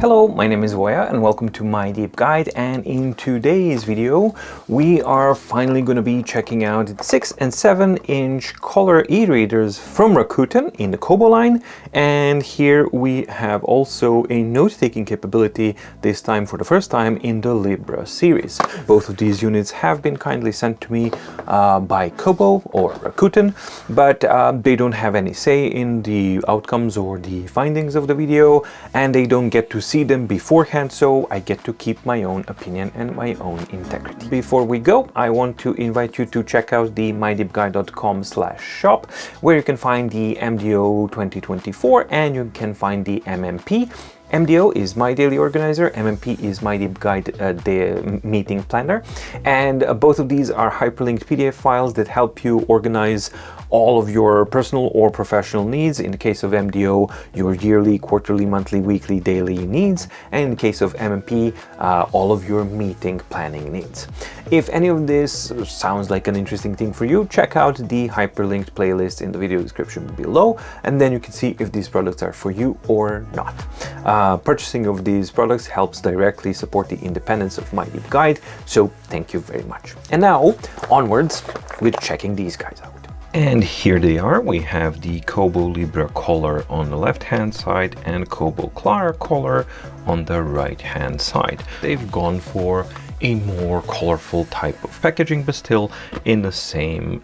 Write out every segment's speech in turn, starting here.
Hello, my name is Voya and welcome to my deep guide, and in today's video we are finally going to be checking out 6 and 7 inch color e-readers from Rakuten in the Kobo line, and here we have also a note-taking capability, this time for the first time in the Libra series. Both of these units have been kindly sent to me by Kobo or Rakuten, but they don't have any say in the outcomes or the findings of the video, and they don't get to see them beforehand, so I get to keep my own opinion and my own integrity. Before we go, I want to invite you to check out the mydeepguide.com/shop, where you can find the MDO 2024 and you can find the MMP. MDO is my daily organizer, MMP is my deep guide meeting planner, and both of these are hyperlinked PDF files that help you organize all of your personal or professional needs. In the case of MDO, your yearly, quarterly, monthly, weekly, daily needs, and in the case of MMP, all of your meeting planning needs. If any of this sounds like an interesting thing for you, check out the hyperlinked playlist in the video description below, and then you can see if these products are for you or not. Purchasing of these products helps directly support the independence of my deep guide, so thank you very much. And now, onwards with checking these guys out. And here they are. We have the Kobo Libra collar on the left hand side and Kobo Clara collar on the right hand side. They've gone for a more colorful type of packaging, but still in the same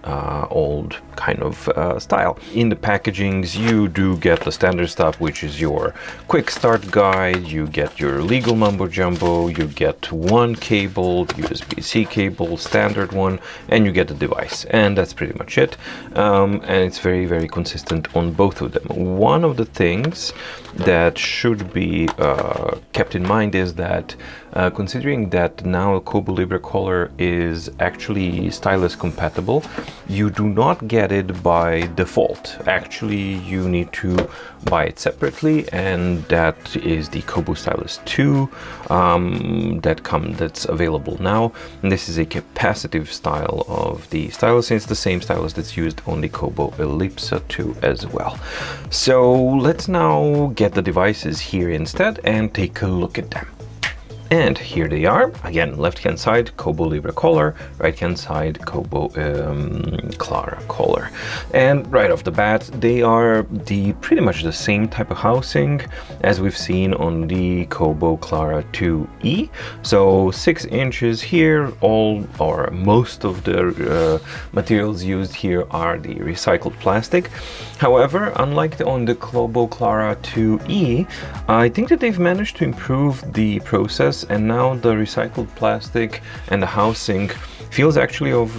old kind of style. In the packagings you do get the standard stuff, which is your quick start guide, you get your legal mumbo jumbo, you get one cable, USB-C cable, standard one, and you get the device, and that's pretty much it. And it's very, very consistent on both of them. One of the things that should be kept in mind is that considering that now Kobo Libra collar is actually stylus compatible, you do not get it by default. Actually, you need to buy it separately, and that is the Kobo Stylus 2 that's available now. And this is a capacitive style of the stylus, and it's the same stylus that's used on the Kobo Ellipsa 2 as well. So let's now get the devices here instead and take a look at them. And here they are. Again, left hand side Kobo Libra collar, right hand side Kobo Clara collar. And right off the bat, they are pretty much the same type of housing as we've seen on the Kobo Clara 2E. So 6 inches here, all or most of the materials used here are the recycled plastic. However, unlike on the Kobo Clara 2E, I think that they've managed to improve the process, and now the recycled plastic and the housing feels actually of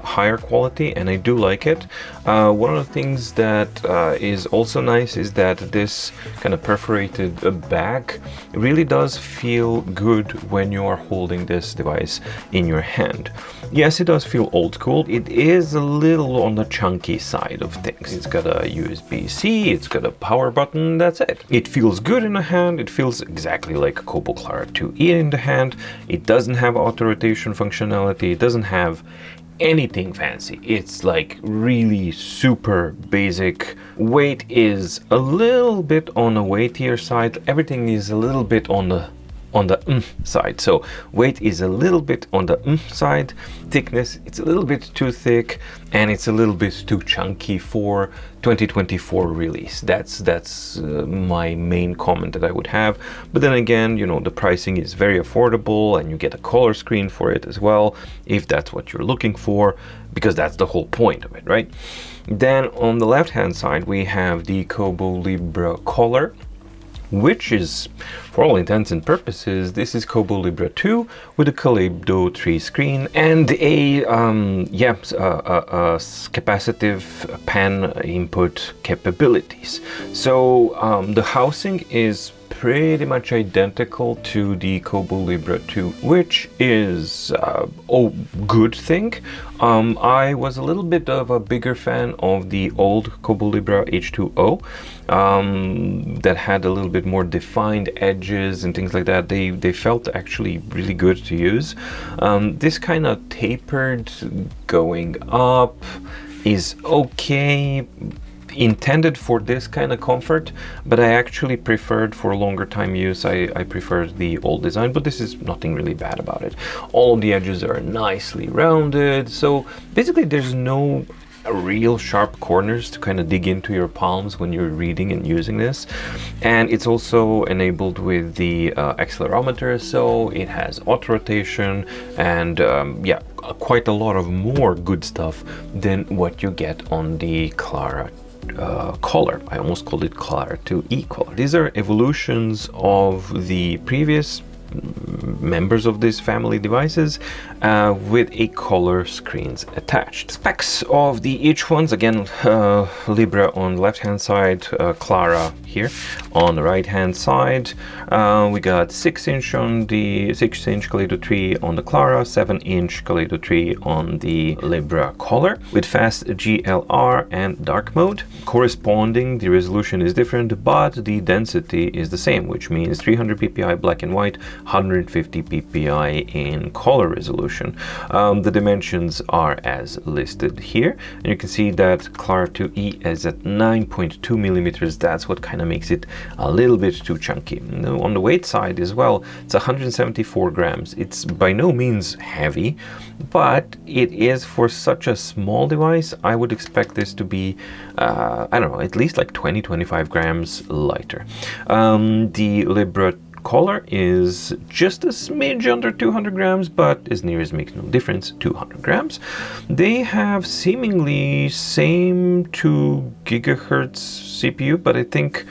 higher quality, and I do like it. One of the things that is also nice is that this kind of perforated back really does feel good when you are holding this device in your hand. Yes, it does feel old school. It is a little on the chunky side of things. It's got a USB-C, it's got a power button, that's it. It feels good in the hand, it feels exactly like Kobo Clara 2E in the hand. It doesn't have auto rotation functionality, it doesn't have anything fancy. It's like really super basic. Weight is a little bit on the weightier side. Everything is a little bit on the side. So weight is a little bit on the side. Thickness, it's a little bit too thick, and it's a little bit too chunky for 2024 release. That's my main comment that I would have. But then again, you know, the pricing is very affordable, and you get a color screen for it as well, if that's what you're looking for, because that's the whole point of it, right? Then on the left hand side we have the Kobo Libra collar, which is, for all intents and purposes, this is Kobo Libra 2 with a Kaleido 3 screen and a capacitive pen input capabilities. So the housing is pretty much identical to the Kobo Libra 2, which is a good thing. I was a little bit of a bigger fan of the old Kobo Libra H2O that had a little bit more defined edges and things like that. They felt actually really good to use. This kind of tapered going up is okay, intended for this kind of comfort, but I actually preferred for longer time use. I preferred the old design, but this is nothing really bad about it. All of the edges are nicely rounded, so basically there's no real sharp corners to kind of dig into your palms when you're reading and using this. And it's also enabled with the accelerometer, so it has auto rotation and yeah, quite a lot of more good stuff than what you get on the Clara collar. I almost called it Clara 2E collar. These are evolutions of the previous members of this family devices with a color screens attached. Specs of the each ones, again, Libra on the left hand side, Clara here on the right hand side. We got 6-inch on the 6-inch Kaleido 3 on the Clara, 7-inch Kaleido 3 on the Libra collar with fast GLR and dark mode. Corresponding, the resolution is different, but the density is the same, which means 300 ppi black and white, 150 ppi in color resolution. The dimensions are as listed here, and you can see that Clara 2E is at 9.2 millimeters. That's what kind of makes it a little bit too chunky. Now, on the weight side as well, it's 174 grams. It's by no means heavy, but it is, for such a small device, I would expect this to be I don't know, at least like 20-25 grams lighter. The Libra collar is just a smidge under 200 grams, but as near as makes no difference, 200 grams. They have seemingly same 2 gigahertz CPU, but I think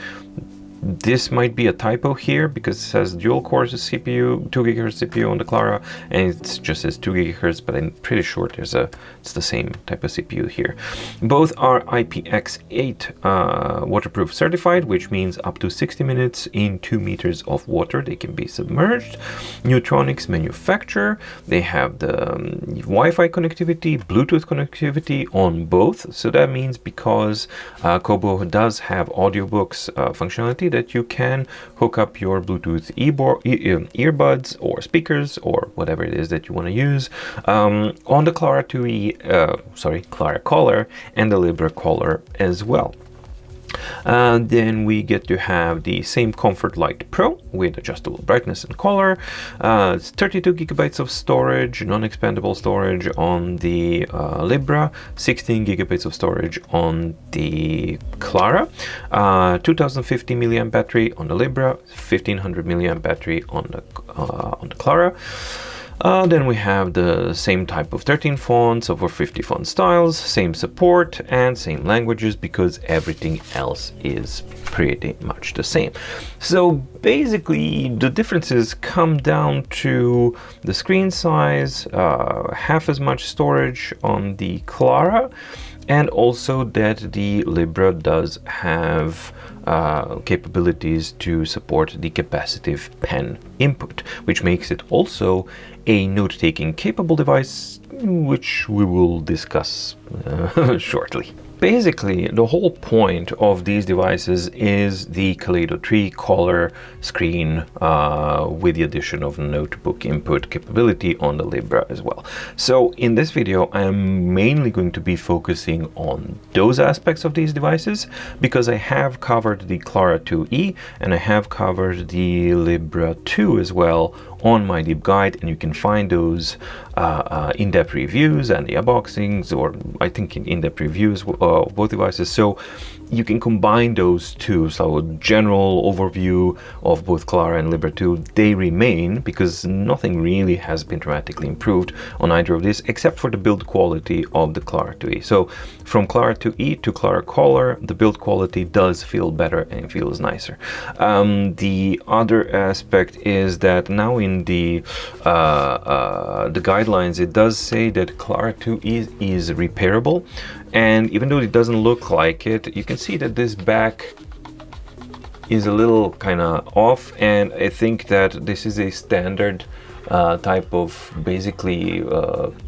this might be a typo here because it says dual core CPU, 2 gigahertz CPU on the Clara, and it just says 2 gigahertz, but I'm pretty sure it's the same type of CPU here. Both are IPX8 waterproof certified, which means up to 60 minutes in 2 meters of water they can be submerged. Neutronics manufacturer, they have the Wi-Fi connectivity, Bluetooth connectivity on both, so that means because Kobo does have audiobooks functionality, that you can hook up your Bluetooth earbuds or speakers or whatever it is that you want to use on the Clara 2E, Clara collar and the Libra collar as well. Then we get to have the same Comfort Light Pro with adjustable brightness and color. It's 32 gigabytes of storage, non-expandable storage on the Libra, 16 gigabytes of storage on the Clara, 2050 milliamp battery on the Libra, 1500 milliamp battery on the Clara. Then we have the same type of 13 fonts, over 50 font styles, same support and same languages, because everything else is pretty much the same. So basically the differences come down to the screen size, half as much storage on the Clara, and also that the Libra does have capabilities to support the capacitive pen input, which makes it also a note-taking capable device, which we will discuss shortly. Basically, the whole point of these devices is the Kaleido 3 color screen with the addition of notebook input capability on the Libra as well. So in this video, I'm mainly going to be focusing on those aspects of these devices, because I have covered the Clara 2E and I have covered the Libra 2 as well on my deep guide, and you can find those in-depth reviews and the unboxings, or I think in-depth reviews of both devices, so you can combine those two. So general overview of both Clara and Libra 2, they remain, because nothing really has been dramatically improved on either of these except for the build quality of the Clara 2E. So from Clara 2E to Clara collar, the build quality does feel better and feels nicer. The other aspect is that now in the guidelines, it does say that Clara 2E is repairable, and even though it doesn't look like it, you can see that this back is a little kind of off, and I think that this is a standard type of basically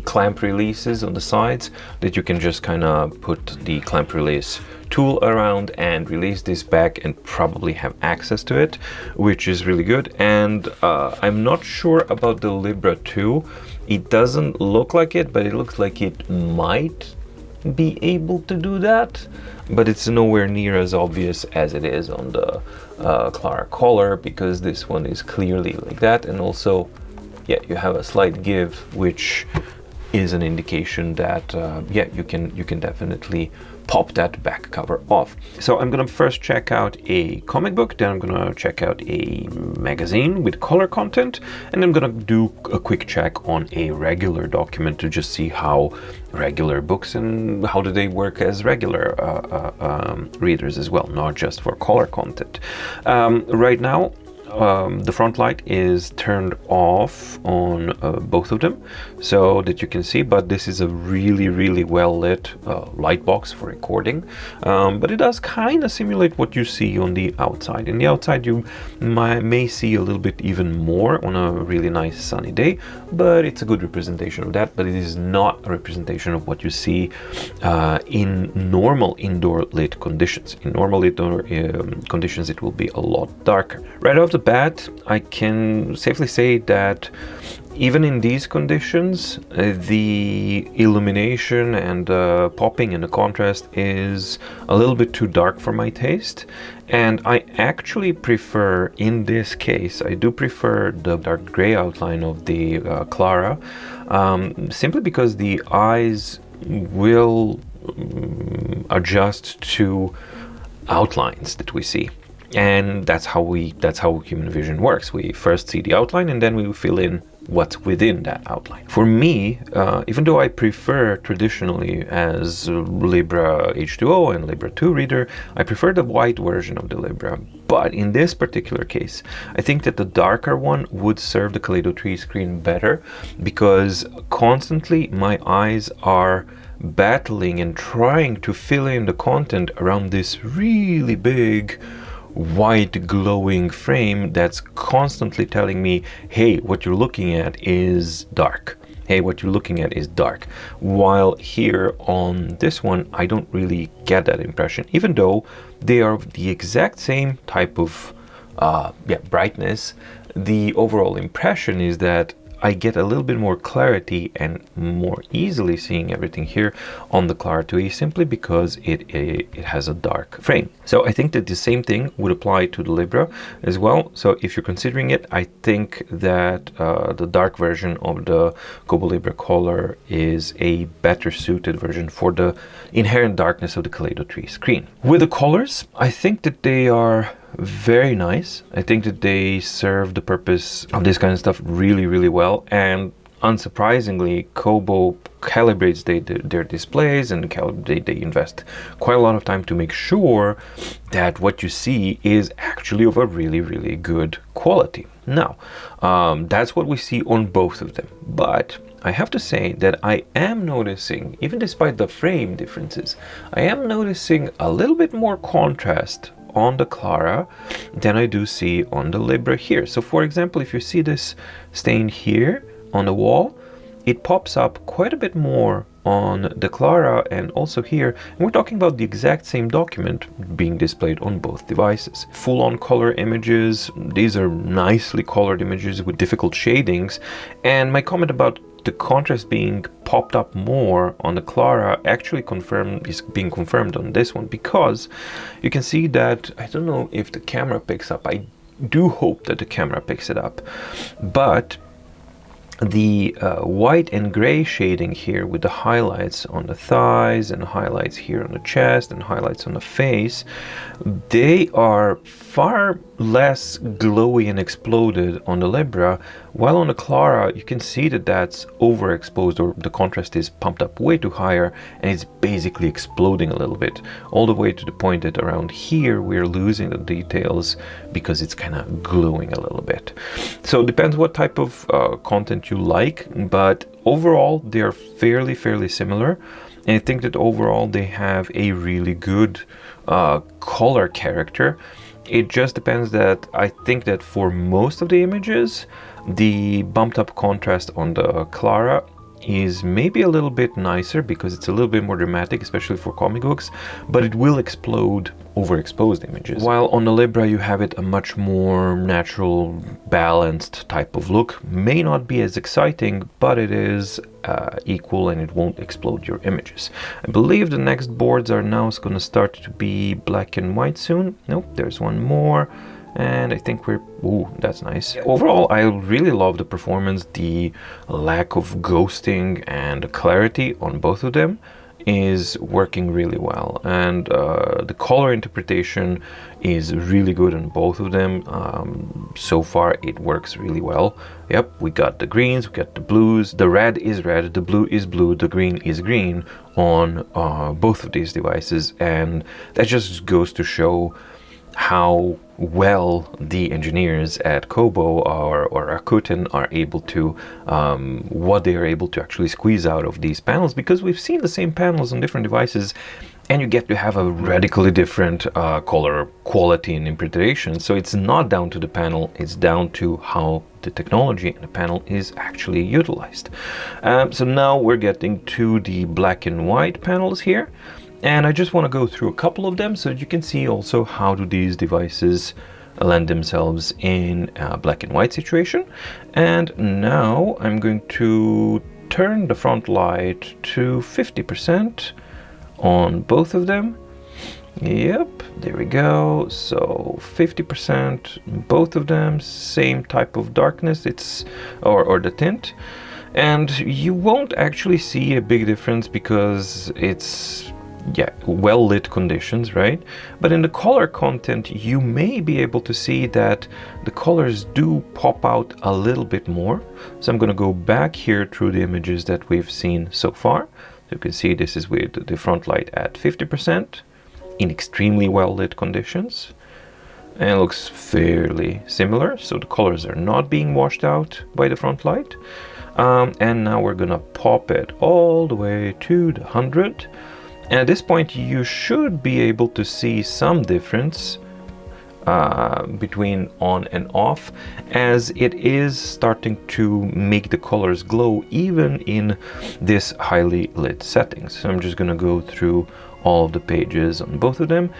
clamp releases on the sides, that you can just kind of put the clamp release tool around and release this back and probably have access to it, which is really good. And I'm not sure about the Libra 2. It doesn't look like it, but it looks like it might be able to do that, but it's nowhere near as obvious as it is on the Clara color, because this one is clearly like that, and also, yeah, you have a slight give, which is an indication that yeah, you can definitely pop that back cover off. So I'm gonna first check out a comic book, then I'm gonna check out a magazine with color content, and I'm gonna do a quick check on a regular document to just see how regular books and how do they work as regular readers as well, not just for color content. Right now, the front light is turned off on both of them so that you can see, but this is a really well lit light box for recording, but it does kind of simulate what you see on the outside. In the outside you may see a little bit even more on a really nice sunny day, but it's a good representation of that, but it is not a representation of what you see in normal indoor lit conditions. In normal indoor conditions it will be a lot darker. Right off the bat, I can safely say that even in these conditions, the illumination and popping and the contrast is a little bit too dark for my taste. And I actually prefer, in this case, I do prefer the dark gray outline of the Clara, simply because the eyes will adjust to outlines that we see. And that's how human vision works. We first see the outline and then we fill in what's within that outline. For me, even though I prefer traditionally as Libra H2O and Libra 2 reader, I prefer the white version of the Libra. But in this particular case, I think that the darker one would serve the Kaleido 3 screen better, because constantly my eyes are battling and trying to fill in the content around this really big white glowing frame that's constantly telling me, hey, what you're looking at is dark. Hey, what you're looking at is dark. While here on this one, I don't really get that impression, even though they are the exact same type of brightness. The overall impression is that I get a little bit more clarity and more easily seeing everything here on the Clara 2e, simply because it has a dark frame. So I think that the same thing would apply to the Libra as well. So if you're considering it, I think that the dark version of the Kobo Libra color is a better suited version for the inherent darkness of the Kaleido 3 screen. With the colors, I think that they are very nice. I think that they serve the purpose of this kind of stuff really well, and unsurprisingly, Kobo calibrates their displays, and they invest quite a lot of time to make sure that what you see is actually of a really good quality. Now, that's what we see on both of them, but I have to say that I am noticing, even despite the frame differences, I am noticing a little bit more contrast on the Clara than I do see on the Libra here. So for example, if you see this stain here on the wall, it pops up quite a bit more on the Clara and also here. And we're talking about the exact same document being displayed on both devices. Full-on color images. These are nicely colored images with difficult shadings. And my comment about the contrast being popped up more on the Clara actually is being confirmed on this one, because you can see that, I don't know if the camera picks up, I do hope that the camera picks it up, but the white and gray shading here with the highlights on the thighs and highlights here on the chest and highlights on the face, they are far less glowy and exploded on the Libra, while on the Clara you can see that that's overexposed, or the contrast is pumped up way too higher and it's basically exploding a little bit, all the way to the point that around here we're losing the details because it's kind of glowing a little bit. So it depends what type of content you like, but overall they are fairly similar, and I think that overall they have a really good color character. It just depends that I think that for most of the images, the bumped up contrast on the Clara is maybe a little bit nicer because it's a little bit more dramatic, especially for comic books, but it will explode overexposed images. While on the Libra you have it a much more natural, balanced type of look. May not be as exciting, but it is equal and it won't explode your images. I believe the next boards are now going to start to be black and white soon. Nope, there's one more. And I think we're... ooh, that's nice. Overall, I really love the performance. The lack of ghosting and clarity on both of them is working really well, and the color interpretation is really good on both of them. So far it works really well. Yep, we got the greens, we got the blues, the red is red, the blue is blue, the green is green on both of these devices, and that just goes to show how well the engineers at Kobo or Rakuten are able to, what they are able to actually squeeze out of these panels, because we've seen the same panels on different devices and you get to have a radically different color quality and interpretation. So it's not down to the panel, it's down to how the technology in the panel is actually utilized. So now we're getting to the black and white panels here. And I just want to go through a couple of them so that you can see also how do these devices lend themselves in a black and white situation. And now I'm going to turn the front light to 50% on both of them. Yep, there we go. So 50%, both of them, same type of darkness, it's or the tint. And you won't actually see a big difference because it's well lit conditions, right? But in the color content you may be able to see that the colors do pop out a little bit more. So I'm going to go back here through the images that we've seen so far. So you can see this is with the front light at 50% in extremely well lit conditions, and it looks fairly similar, so the colors are not being washed out by the front light. And now we're gonna pop it all the way to the 100. And at this point you should be able to see some difference between on and off, as it is starting to make the colors glow even in this highly lit settings. So I'm just going to go through all of the pages on both of them.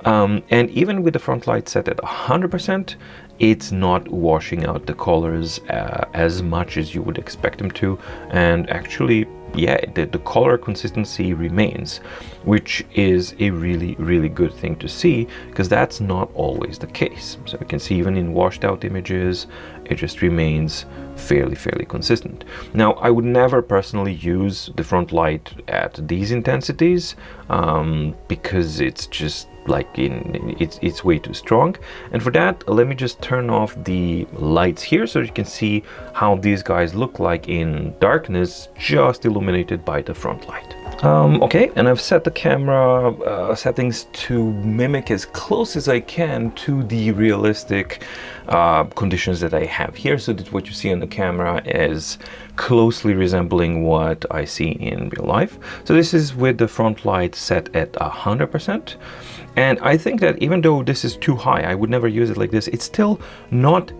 And even with the front light set at 100%, it's not washing out the colors as much as you would expect them to. And actually, yeah, the color consistency remains, which is a really, really good thing to see, because that's not always the case. So you can see even in washed out images, it just remains fairly consistent. Now, I would never personally use the front light at these intensities because it's just like it's way too strong. And for that, let me just turn off the lights here so you can see how these guys look like in darkness, just illuminated by the front light. Okay, and I've set the camera settings to mimic as close as I can to the realistic conditions that I have here, so that what you see on the camera is closely resembling what I see in real life. So this is with the front light set at 100%. And I think that even though this is too high, I would never use it like this, it's still not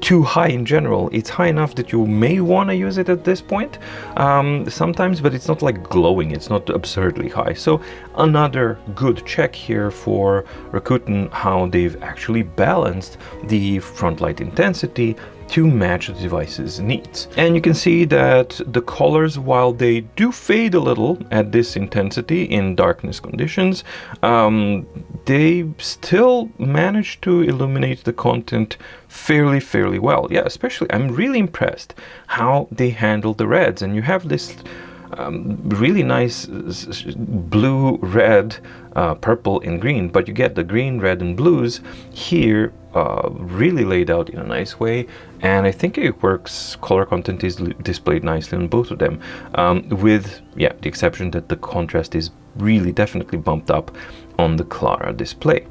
too high in general. It's high enough that you may want to use it at this point sometimes, but it's not like glowing, it's not absurdly high. So another good check here for Rakuten, how they've actually balanced the front light intensity to match the device's needs. And you can see that the colors, while they do fade a little at this intensity in darkness conditions, they still manage to illuminate the content fairly well. Yeah, especially I'm really impressed how they handle the reds, and you have this really nice blue, red, purple and green, but you get the green, red and blues here really laid out in a nice way, and I think it works. Color content is displayed nicely on both of them, with the exception that the contrast is really definitely bumped up on the Clara display.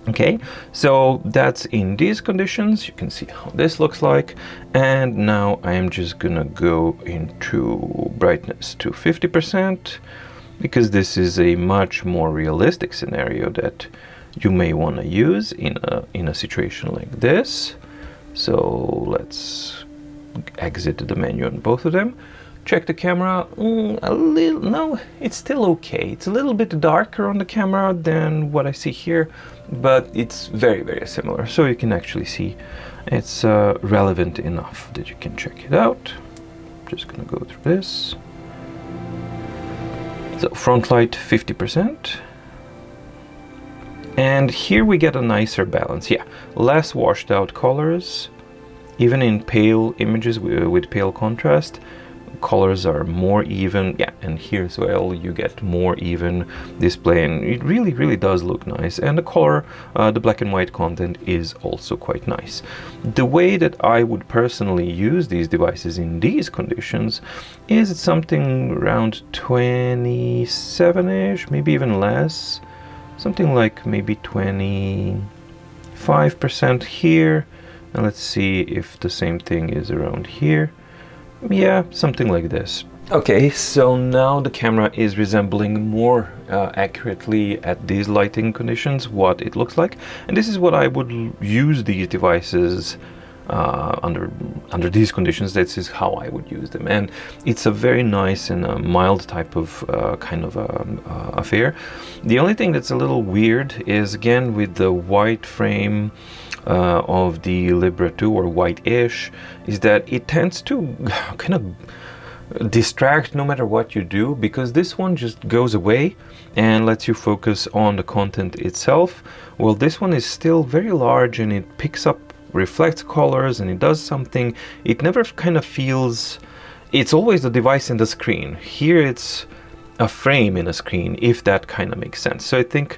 Okay, so that's in these conditions. You can see how this looks like, and now I am just gonna go into brightness to 50%, because this is a much more realistic scenario that you may want to use in a situation like this. So let's exit the menu on both of them, Check the camera, a little, no, it's still okay. It's a little bit darker on the camera than what I see here, but it's very, very similar. So you can actually see it's relevant enough that you can check it out. Just gonna go through this. So front light 50%. And here we get a nicer balance. Yeah, less washed out colors, even in pale images with pale contrast. Colors are more even, yeah, and here as well you get more even display, and it really, really does look nice. And the color, the black and white content is also quite nice. The way that I would personally use these devices in these conditions is something around 27-ish, maybe even less, something like maybe 25% here, and let's see if the same thing is around here. Yeah, something like this. Okay, so now the camera is resembling more accurately at these lighting conditions what it looks like, and this is what I would use these devices under these conditions. This is how I would use them, and it's a very nice and a mild type of kind of affair. The only thing that's a little weird is, again, with the white frame of the Libra 2, or white-ish, is that it tends to kind of distract no matter what you do, because this one just goes away and lets you focus on the content itself. Well, this one is still very large, and it picks up, reflects colors, and it does something. It never kind of feels, it's always the device in the screen. Here it's a frame in a screen, if that kind of makes sense. So I think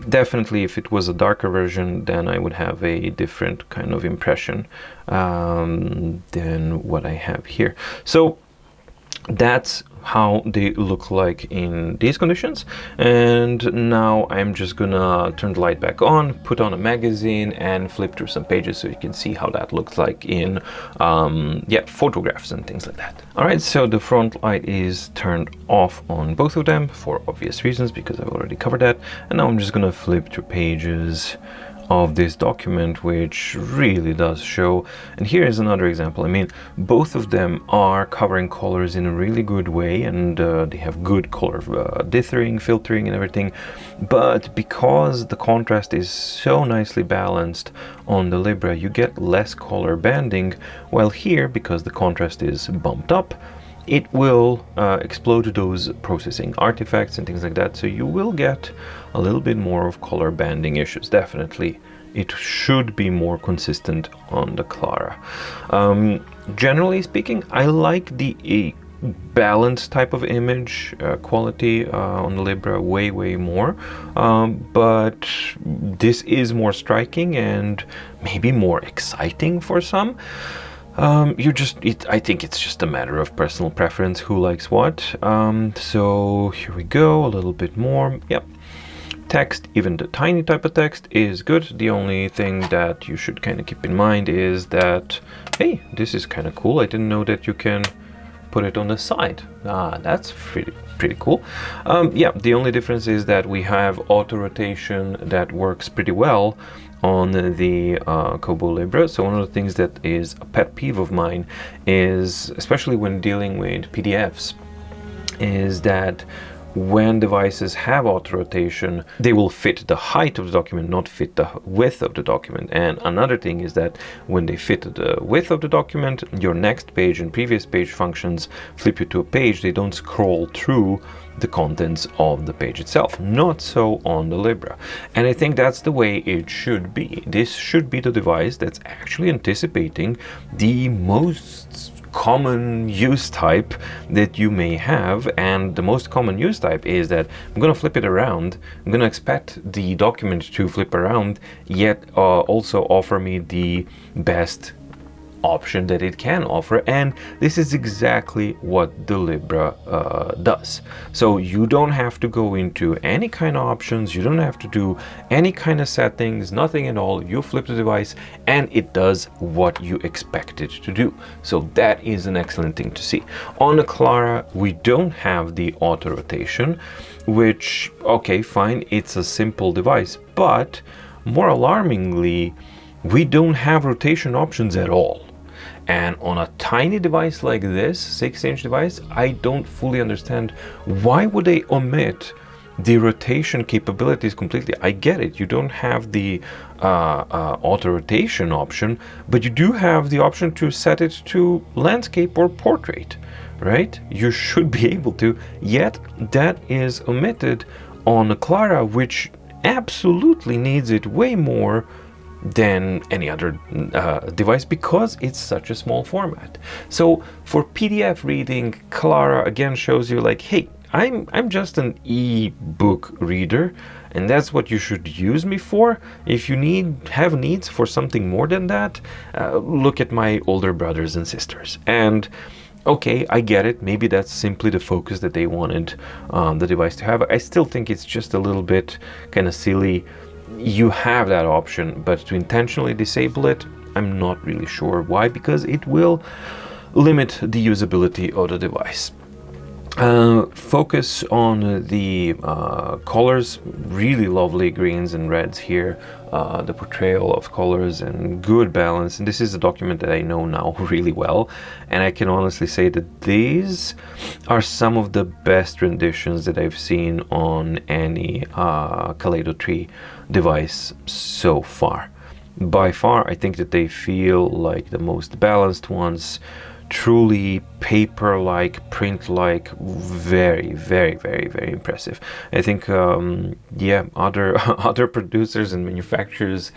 definitely if it was a darker version, then I would have a different kind of impression than what I have here. So that's how they look like in these conditions. And now I'm just gonna turn the light back on, put on a magazine, and flip through some pages so you can see how that looks like in yeah, photographs and things like that. All right, so the front light is turned off on both of them for obvious reasons, because I've already covered that. And now I'm just gonna flip through pages of this document, which really does show. And here is another example. I mean, both of them are covering colors in a really good way, and they have good color dithering, filtering, and everything. But because the contrast is so nicely balanced on the Libra, you get less color banding, while here, because the contrast is bumped up, it will explode those processing artifacts and things like that. So you will get a little bit more of color banding issues. Definitely, it should be more consistent on the Clara. Generally speaking, I like the balanced type of image quality on the Libra way more, but this is more striking and maybe more exciting for some. I think it's just a matter of personal preference, who likes what. So here we go, a little bit more. Yep. Text, even the tiny type of text, is good. The only thing that you should kind of keep in mind is that, hey, this is kind of cool. I didn't know that you can put it on the side. That's pretty cool. Yeah, the only difference is that we have auto rotation that works pretty well on the Kobo Libra. So one of the things that is a pet peeve of mine is, especially when dealing with PDFs, is that when devices have auto rotation, they will fit the height of the document, not fit the width of the document. And another thing is that when they fit the width of the document, your next page and previous page functions flip you to a page. They don't scroll through the contents of the page itself. Not so on the Libra. And I think that's the way it should be. This should be the device that's actually anticipating the most common use type that you may have, and the most common use type is that I'm going to flip it around. I'm going to expect the document to flip around, yet also offer me the best option that it can offer, and this is exactly what the Libra does. So you don't have to go into any kind of options, you don't have to do any kind of settings, nothing at all. You flip the device and it does what you expect it to do. So that is an excellent thing to see. On the Clara, we don't have the auto rotation, which, okay, fine, it's a simple device, but more alarmingly, we don't have rotation options at all. And on a tiny device like this, 6-inch device, I don't fully understand why would they omit the rotation capabilities completely. I get it, you don't have the auto rotation option, but you do have the option to set it to landscape or portrait, right? You should be able to, yet that is omitted on the Clara, which absolutely needs it way more than any other device because it's such a small format. So for PDF reading, Clara again shows you like, hey, I'm just an e-book reader, and that's what you should use me for. If you have needs for something more than that, look at my older brothers and sisters. And okay, I get it. Maybe that's simply the focus that they wanted the device to have. I still think it's just a little bit kind of silly. You have that option, but to intentionally disable it, I'm not really sure why, because it will limit the usability of the device. Focus on the colors, really lovely greens and reds here, the portrayal of colors and good balance. And this is a document that I know now really well, and I can honestly say that these are some of the best renditions that I've seen on any Kaleido 3 device so far. By far, I think that they feel like the most balanced ones. Truly paper-like, print-like, very, very, very, very impressive. I think, yeah, other producers and manufacturers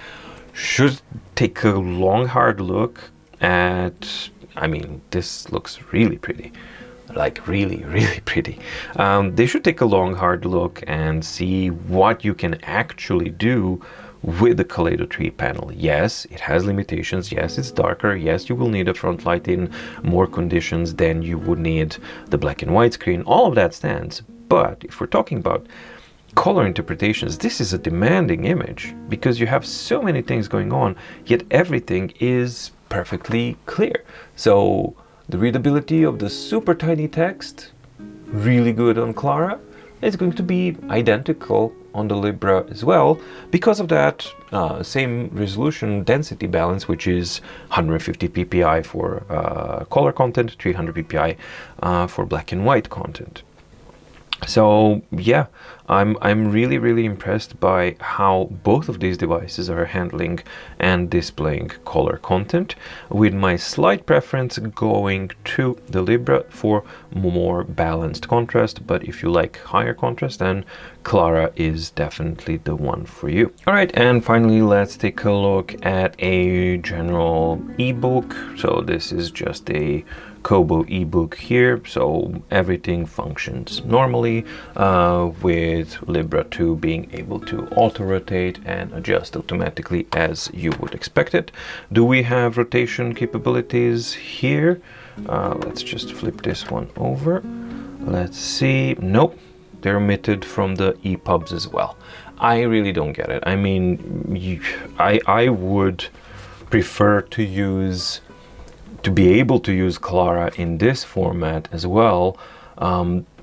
should take a long, hard look at. I mean, this looks really pretty, like really, really pretty. They should take a long, hard look and see what you can actually do with the Kaleido 3 panel. Yes, it has limitations. Yes, it's darker. Yes, you will need a front light in more conditions than you would need the black and white screen. All of that stands. But if we're talking about color interpretations, this is a demanding image because you have so many things going on, yet everything is perfectly clear. So the readability of the super tiny text, really good on Clara. It's going to be identical on the Libra as well because of that same resolution density balance, which is 150 ppi for color content, 300 ppi for black and white content. So yeah, I'm really, really impressed by how both of these devices are handling and displaying color content, with my slight preference going to the Libra for more balanced contrast. But if you like higher contrast, then Clara is definitely the one for you. All right, and finally, let's take a look at a general ebook. So this is just a Kobo ebook here, so everything functions normally, with Libra 2 being able to auto-rotate and adjust automatically as you would expect it. Do we have rotation capabilities here? Let's just flip this one over. Let's see. Nope, they're omitted from the EPUBs as well. I really don't get it. I mean, I would prefer to be able to use Clara in this format as well.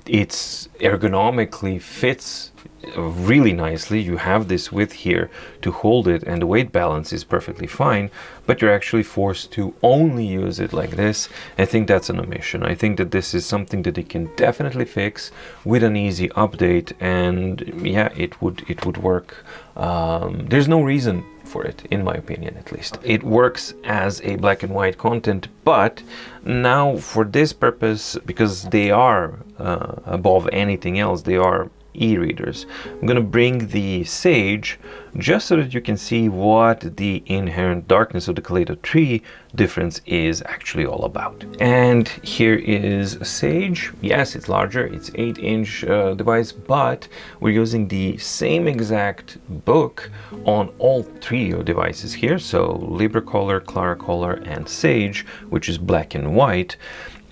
It's ergonomically fits really nicely. You have this width here to hold it, and the weight balance is perfectly fine, but you're actually forced to only use it like this. I think that's an omission. I think that this is something that they can definitely fix with an easy update, and yeah, it would work. There's no reason for it, in my opinion at least. It works as a black and white content, but now for this purpose, because they are above anything else, they are e-readers, I'm gonna bring the Sage just so that you can see what the inherent darkness of the Kaleido 3 difference is actually all about. And here is Sage. Yes, it's larger, it's 8-inch device, but we're using the same exact book on all three devices here. So Libra color, Clara color, and Sage, which is black and white.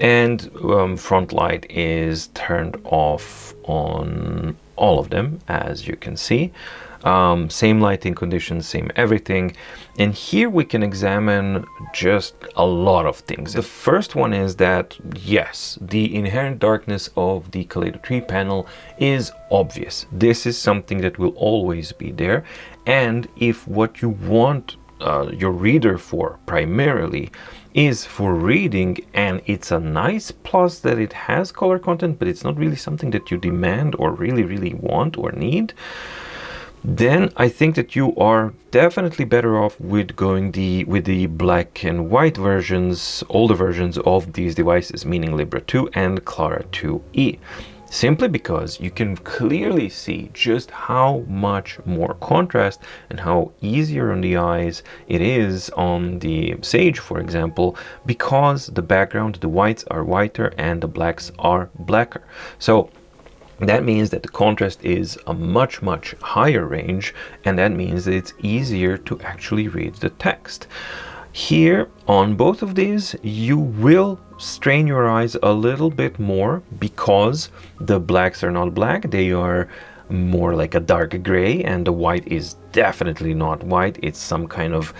And front light is turned off on all of them, as you can see. Same lighting conditions, same everything. And here we can examine just a lot of things. The first one is that, yes, the inherent darkness of the Kaleido 3 panel is obvious. This is something that will always be there. And if what you want your reader for primarily is for reading, and it's a nice plus that it has color content, but it's not really something that you demand or really want or need, then I think that you are definitely better off with going with the black and white versions, older versions of these devices, meaning Libra 2 and Clara 2e. Simply because you can clearly see just how much more contrast and how easier on the eyes it is on the Sage, for example, because the background, the whites are whiter and the blacks are blacker. So that means that the contrast is a much higher range, and that means that it's easier to actually read the text. Here on both of these, you will strain your eyes a little bit more because the blacks are not black, they are more like a dark gray, and the white is definitely not white, it's some kind of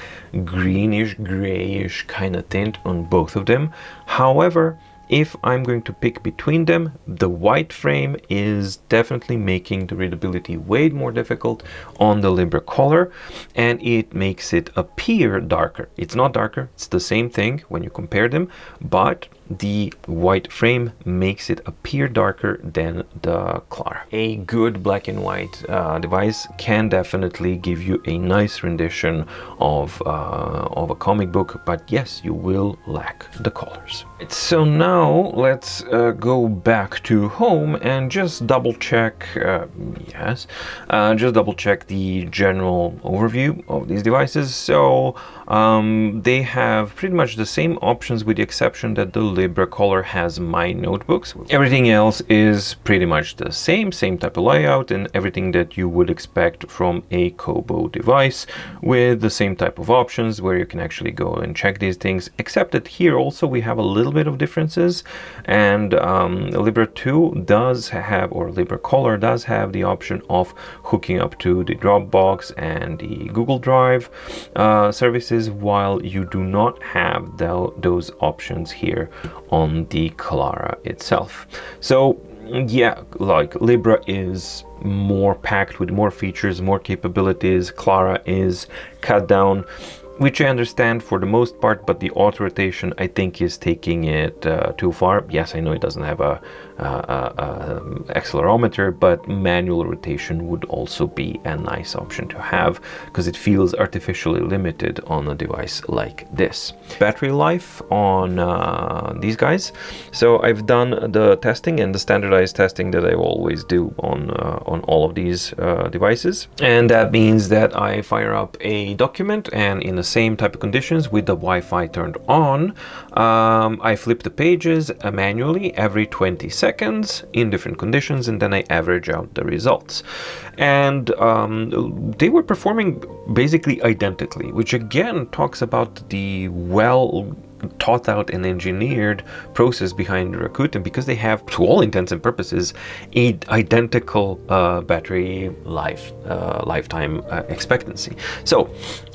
greenish, grayish kind of tint on both of them. However, if I'm going to pick between them, the white frame is definitely making the readability way more difficult on the Libra color, and it makes it appear darker. It's not darker, it's the same thing when you compare them, but the white frame makes it appear darker than the Clara. A good black and white device can definitely give you a nice rendition of a comic book, but yes, you will lack the colors. So now let's go back to home and just double check, just double check the general overview of these devices. So they have pretty much the same options with the exception that the Libra color has My Notebooks. Everything else is pretty much the same type of layout and everything that you would expect from a Kobo device, with the same type of options where you can actually go and check these things, except that here also we have a little bit of differences, and Libra 2 does have, or Libra color does have, the option of hooking up to the Dropbox and the Google Drive services, while you do not have those options here on the Clara itself. So yeah, like Libra is more packed with more features, more capabilities. Clara is cut down, which I understand for the most part, but the auto rotation I think is taking it too far. Yes, I know it doesn't have a accelerometer, but manual rotation would also be a nice option to have, because it feels artificially limited on a device like this. Battery life on these guys. So I've done the testing and the standardized testing that I always do on all of these devices, and that means that I fire up a document, and in the same type of conditions with the Wi-Fi turned on, I flip the pages manually every 20 seconds in different conditions, and then I average out the results. And they were performing basically identically, which again talks about the well thought out and engineered process behind Rakuten, because they have, to all intents and purposes, a identical battery lifetime expectancy. So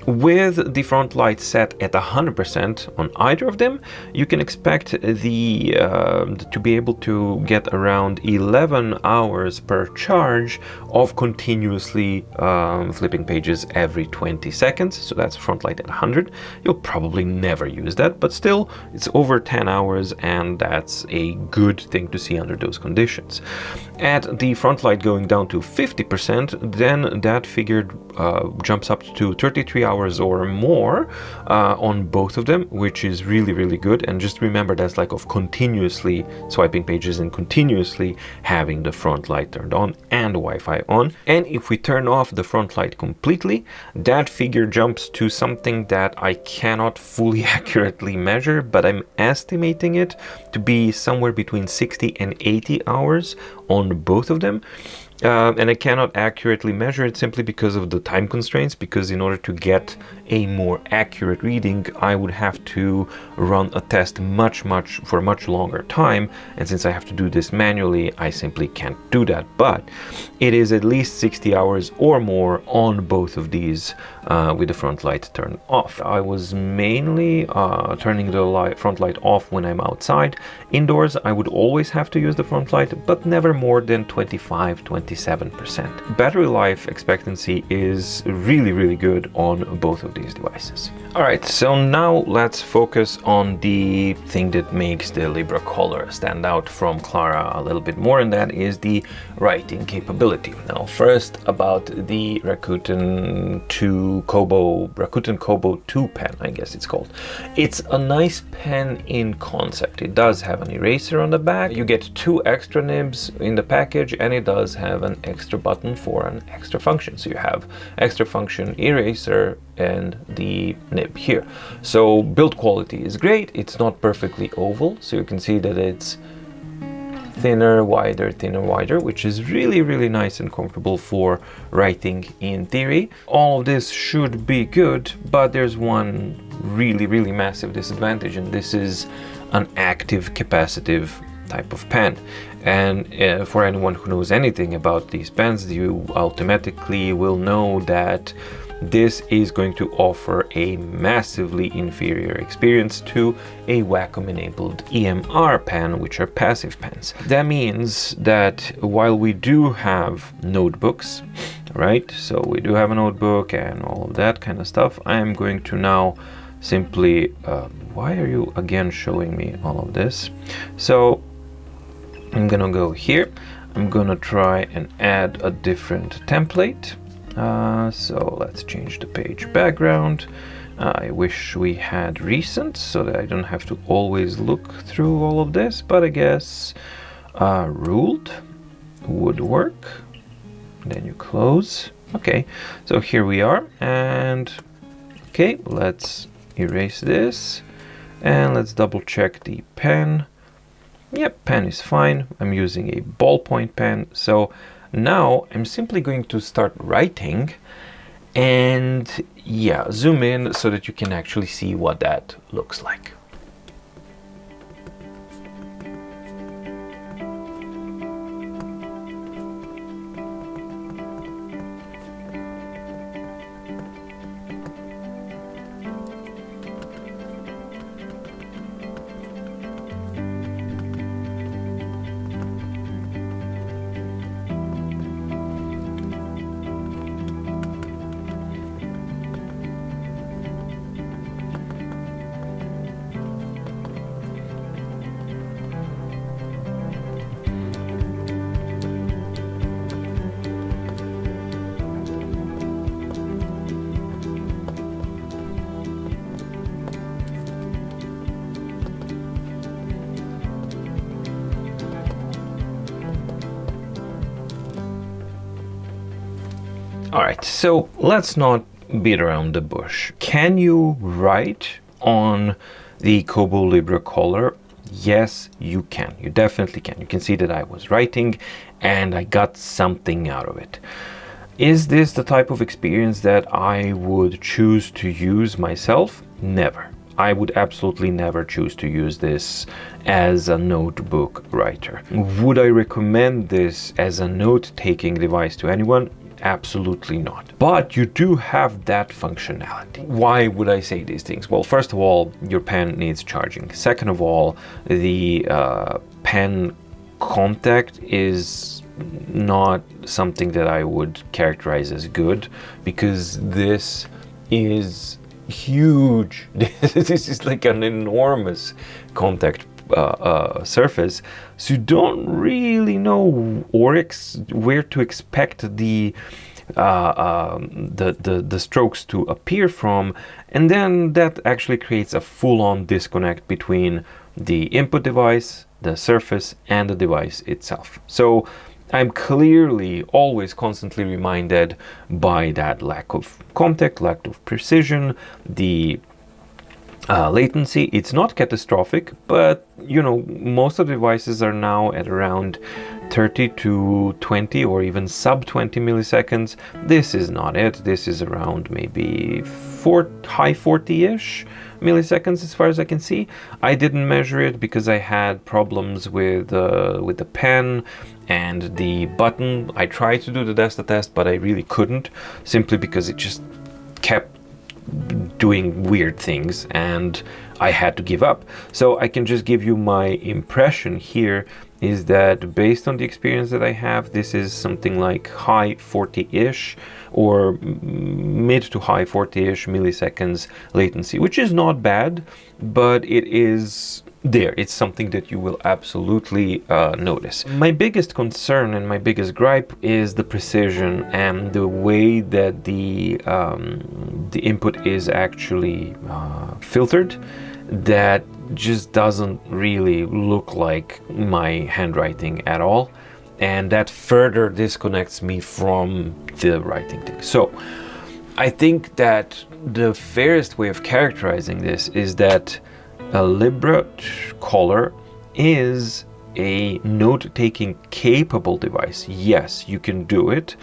with the front light set at 100% on either of them, you can expect the to be able to get around 11 hours per charge of continuously flipping pages every 20 seconds. So that's front light at 100. You'll probably never use that, but still it's over 10 hours, and that's a good thing to see under those conditions. At the front light going down to 50%, then that figure jumps up to 33 hours or more on both of them, which is really good. And just remember, that's like of continuously swiping pages and continuously having the front light turned on and the Wi-Fi on. And if we turn off the front light completely, that figure jumps to something that I cannot fully accurately measure, but I'm estimating it to be somewhere between 60 and 80 hours on both of them. And I cannot accurately measure it simply because of the time constraints, because in order to get a more accurate reading, I would have to run a test for much longer time, and since I have to do this manually, I simply can't do that. But it is at least 60 hours or more on both of these with the front light turned off. I was mainly turning the front light off when I'm outside. Indoors, I would always have to use the front light, but never more than 27%. Battery life expectancy is really good on both of these devices. Alright, so now let's focus on the thing that makes the Libra Color stand out from Clara a little bit more, and that is the writing capability. Now first about the Rakuten Kobo 2 pen, I guess it's called. It's a nice pen in concept. It does have an eraser on the back. You get 2 extra nibs in the package, and it does have an extra button for an extra function. So you have extra function eraser and the nib here. So build quality is great. It's not perfectly oval, so you can see that it's thinner, wider, which is really nice and comfortable for writing in theory. All of this should be good, but there's one really massive disadvantage, and this is an active capacitive type of pen. And for anyone who knows anything about these pens, you automatically will know that this is going to offer a massively inferior experience to a Wacom enabled EMR pen, which are passive pens. That means that while we do have notebooks, right? So we do have a notebook and all of that kind of stuff. I am going to now simply, why are you again showing me all of this? So I'm gonna go here. I'm gonna try and add a different template. So let's change the page background. I wish we had recent so that I don't have to always look through all of this, but I guess ruled would work. Then you close. Okay, so here we are, and okay, let's erase this and let's double check the pen. Yep, pen is fine. I'm using a ballpoint pen. So now I'm simply going to start writing, and yeah, zoom in so that you can actually see what that looks like. All right, so let's not beat around the bush. Can you write on the Kobo Libra Color? Yes, you can. You definitely can. You can see that I was writing and I got something out of it. Is this the type of experience that I would choose to use myself? Never. I would absolutely never choose to use this as a notebook writer. Would I recommend this as a note-taking device to anyone? Absolutely not. But you do have that functionality. Why would I say these things? Well, first of all, your pen needs charging. Second of all, the pen contact is not something that I would characterize as good, because this is huge. This is like an enormous contact surface, so you don't really know where to expect the strokes to appear from, and then that actually creates a full-on disconnect between the input device, the surface, and the device itself. So I'm clearly always constantly reminded by that lack of contact, lack of precision, the latency. It's not catastrophic, but you know, most of the devices are now at around 30 to 20 or even sub 20 milliseconds. This is not it. This is around maybe high 40-ish milliseconds as far as I can see. I didn't measure it because I had problems with the pen and the button. I tried to do the Desta test, but I really couldn't, simply because it just kept doing weird things and I had to give up. So I can just give you my impression here is that based on the experience that I have, this is something like high 40-ish or mid to high 40-ish milliseconds latency, which is not bad, but it is there. It's something that you will absolutely notice. My biggest concern and my biggest gripe is the precision and the way that the input is actually filtered. That just doesn't really look like my handwriting at all, and that further disconnects me from the writing thing. So I think that the fairest way of characterizing this is that a Libra color is a note-taking capable device. Yes, you can do it.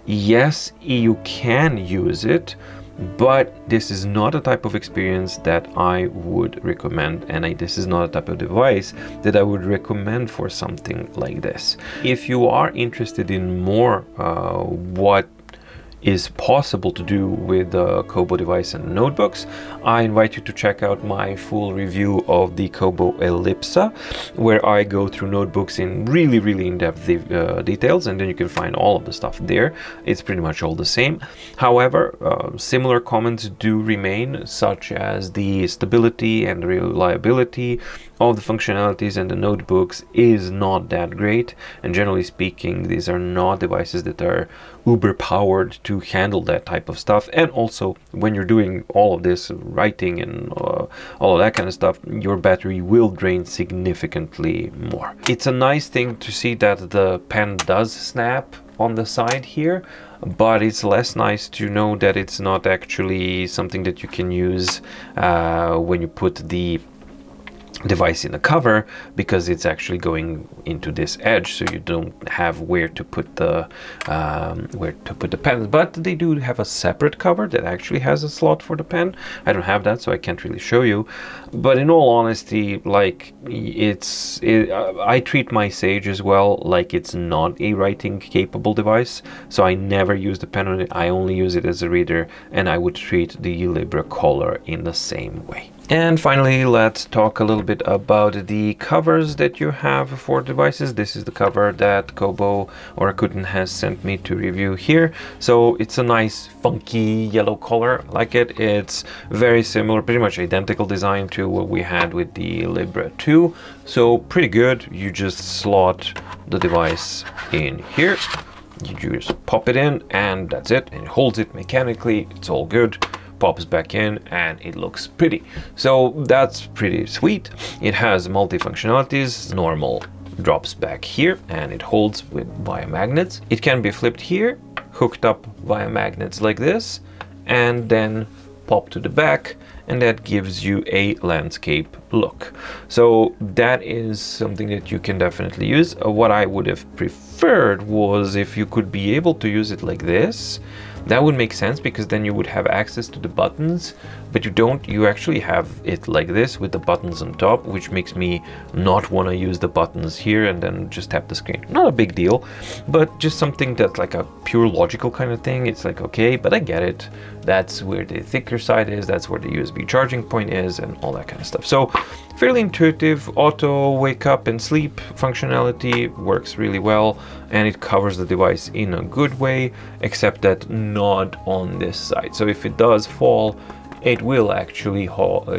Yes, you can use it, but this is not a type of experience that I would recommend, and this is not a type of device that I would recommend for something like this. If you are interested in more what is possible to do with the Kobo device and notebooks, I invite you to check out my full review of the Kobo Ellipsa, where I go through notebooks in really in-depth details, and then you can find all of the stuff there. It's pretty much all the same. However, similar comments do remain, such as the stability and reliability of the functionalities and the notebooks is not that great, and generally speaking, these are not devices that are uber powered to handle that type of stuff. And also, when you're doing all of this writing and all of that kind of stuff, your battery will drain significantly more. It's a nice thing to see that the pen does snap on the side here, but it's less nice to know that it's not actually something that you can use when you put the device in the cover, because it's actually going into this edge, so you don't have where to put the pens. But they do have a separate cover that actually has a slot for the pen. I don't have that, so I can't really show you. But in all honesty, like I treat my Sage as well like it's not a writing capable device, so I never use the pen on it. I only use it as a reader, and I would treat the Libra Color in the same way. And finally, let's talk a little bit about the covers that you have for devices. This is the cover that Kobo or Rakuten has sent me to review here. So it's a nice funky yellow color, like it. It's very similar, pretty much identical design to what we had with the Libra 2. So pretty good. You just slot the device in here. You just pop it in and that's it. And it holds it mechanically. It's all good. Pops back in and it looks pretty. So that's pretty sweet. It has multi-functionalities. Normal drops back here and it holds via magnets. It can be flipped here, hooked up via magnets like this, and then pop to the back, and that gives you a landscape look. So that is something that you can definitely use. What I would have preferred was if you could be able to use it like this. That would make sense, because then you would have access to the buttons, but you don't. You actually have it like this with the buttons on top, which makes me not want to use the buttons here and then just tap the screen. Not a big deal, but just something that's like a pure logical kind of thing. It's like, okay, but I get it. That's where the thicker side is, that's where the USB charging point is, and all that kind of stuff. So fairly intuitive. Auto wake up and sleep functionality works really well, and it covers the device in a good way, except that not on this side. So if it does fall, it will actually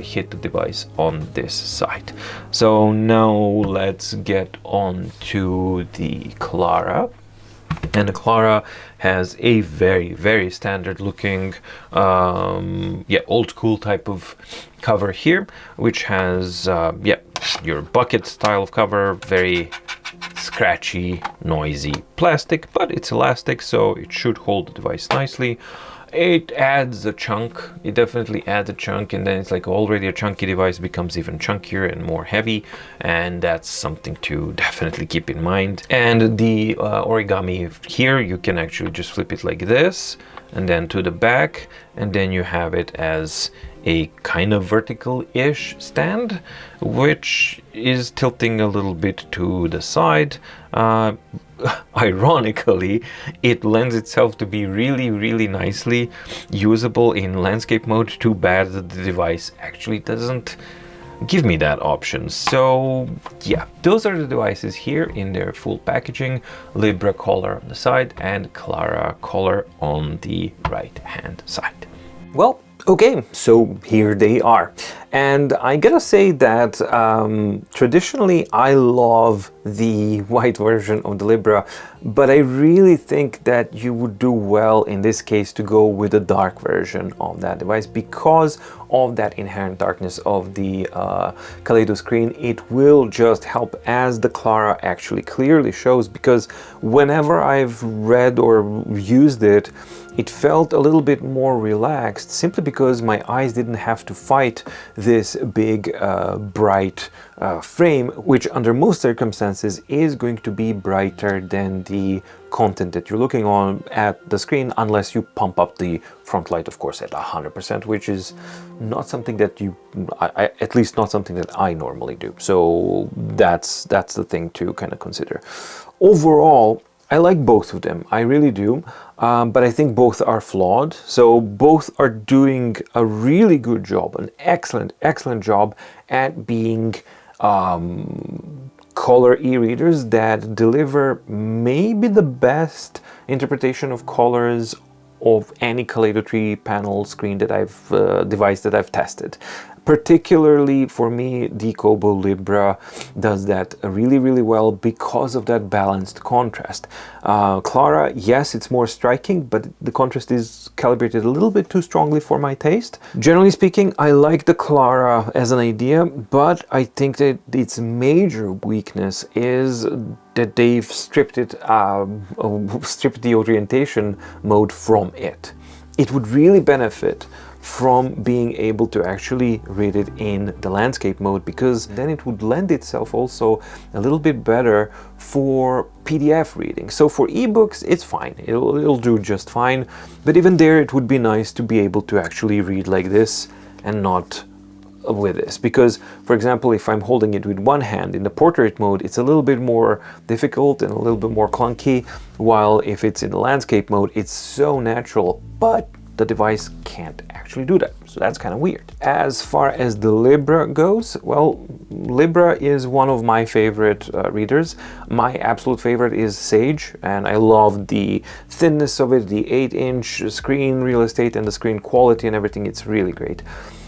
hit the device on this side. So now let's get on to the Clara. And the Clara has a very standard looking old school type of cover here, which has your bucket style of cover, very scratchy, noisy plastic, but it's elastic, so it should hold the device nicely. It adds a chunk. It definitely adds a chunk, and then it's like already a chunky device becomes even chunkier and more heavy, and that's something to definitely keep in mind. And the origami here, you can actually just flip it like this and then to the back, and then you have it as a kind of vertical-ish stand, which is tilting a little bit to the side. Ironically, it lends itself to be really nicely usable in landscape mode. Too bad that the device actually doesn't give me that option. So yeah, those are the devices here in their full packaging. Libra color on the side and Clara color on the right hand side. Well, okay, so here they are. And I gotta say that traditionally I love the white version of the Libra, but I really think that you would do well in this case to go with the dark version of that device because of that inherent darkness of the Kaleido screen. It will just help, as the Clara actually clearly shows, because whenever I've read or used it, it felt a little bit more relaxed simply because my eyes didn't have to fight this big bright frame, which under most circumstances is going to be brighter than the content that you're looking on at the screen, unless you pump up the front light, of course, at 100%, which is not something that at least not something that I normally do. So that's the thing to kind of consider. Overall, I like both of them, I really do, but I think both are flawed. So both are doing a really good job, an excellent job at being color e-readers that deliver maybe the best interpretation of colors of any Kaleido 3 panel screen that device that I've tested. Particularly for me, the Kobo Libra does that really well because of that balanced contrast. Clara, yes, it's more striking, but the contrast is calibrated a little bit too strongly for my taste. Generally speaking, I like the Clara as an idea, but I think that its major weakness is that they've stripped the orientation mode from it. It would really benefit from being able to actually read it in the landscape mode, because then it would lend itself also a little bit better for PDF reading. So for ebooks, it's fine, it'll do just fine, but even there it would be nice to be able to actually read like this and not with this, because for example, if I'm holding it with one hand in the portrait mode, it's a little bit more difficult and a little bit more clunky, while if it's in the landscape mode, it's so natural, but the device can't actually do that. So that's kind of weird. As far as the Libra goes, well, Libra is one of my favorite readers. My absolute favorite is Sage, and I love the thinness of it, the 8-inch screen real estate and the screen quality and everything. It's really great.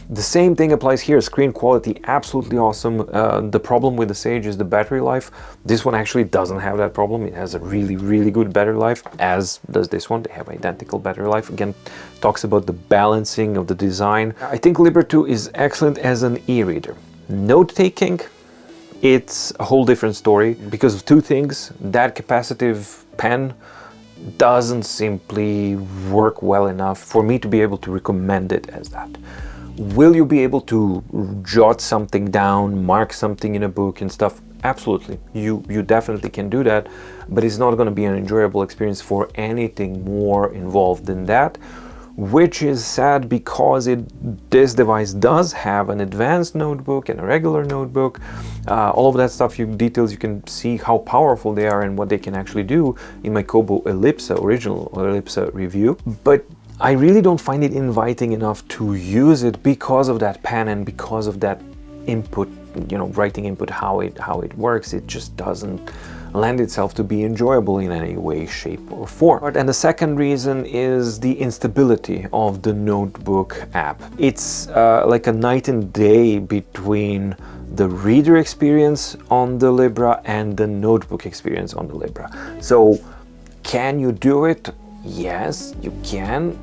The same thing applies here. Screen quality, absolutely awesome. The problem with the Sage is the battery life. This one actually doesn't have that problem. It has a really good battery life, as does this one. They have identical battery life. Again, talks about the balancing of the design. I think Libra 2 is excellent as an e-reader. Note-taking, it's a whole different story because of two things. That capacitive pen doesn't simply work well enough for me to be able to recommend it as that. Will you be able to jot something down, mark something in a book and stuff? Absolutely, you definitely can do that, but it's not going to be an enjoyable experience for anything more involved than that, which is sad because this device does have an advanced notebook and a regular notebook. All of that stuff, details, you can see how powerful they are and what they can actually do in my Kobo original Ellipsa review, but I really don't find it inviting enough to use it because of that pen and because of that input, writing input, how it works. It just doesn't lend itself to be enjoyable in any way, shape or form. And the second reason is the instability of the notebook app. It's like a night and day between the reader experience on the Libra and the notebook experience on the Libra. So can you do it? Yes, you can,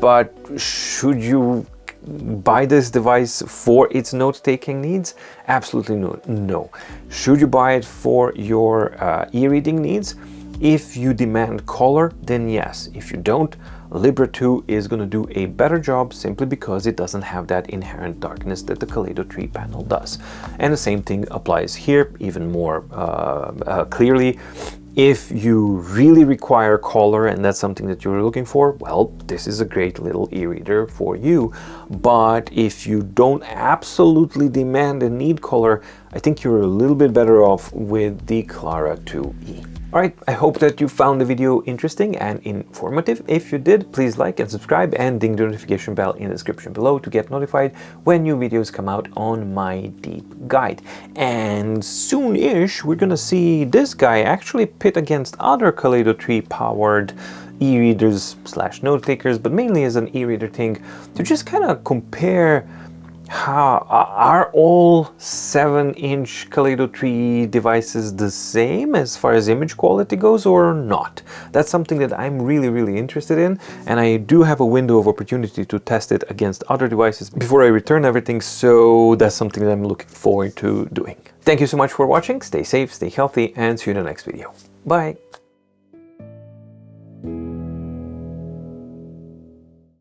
but should you buy this device for its note-taking needs? Absolutely no. Should you buy it for your e-reading needs? If you demand color, then yes. If you don't, Libra 2 is going to do a better job simply because it doesn't have that inherent darkness that the Kaleido 3 panel does. And the same thing applies here, even more clearly. If you really require color and that's something that you're looking for, well, this is a great little e-reader for you. But if you don't absolutely demand and need color, I think you're a little bit better off with the Clara 2e. Alright, I hope that you found the video interesting and informative. If you did, please like and subscribe and ding the notification bell in the description below to get notified when new videos come out on my deep guide. And soon-ish, we're gonna see this guy actually pit against other Kaleido 3 powered e-readers / note takers, but mainly as an e-reader thing, to just kind of compare how are all 7-inch Kaleido 3 devices the same as far as image quality goes or not. That's something that I'm really interested in, and I do have a window of opportunity to test it against other devices before I return everything, so that's something that I'm looking forward to doing. Thank you so much for watching, stay safe, stay healthy, and see you in the next video. Bye!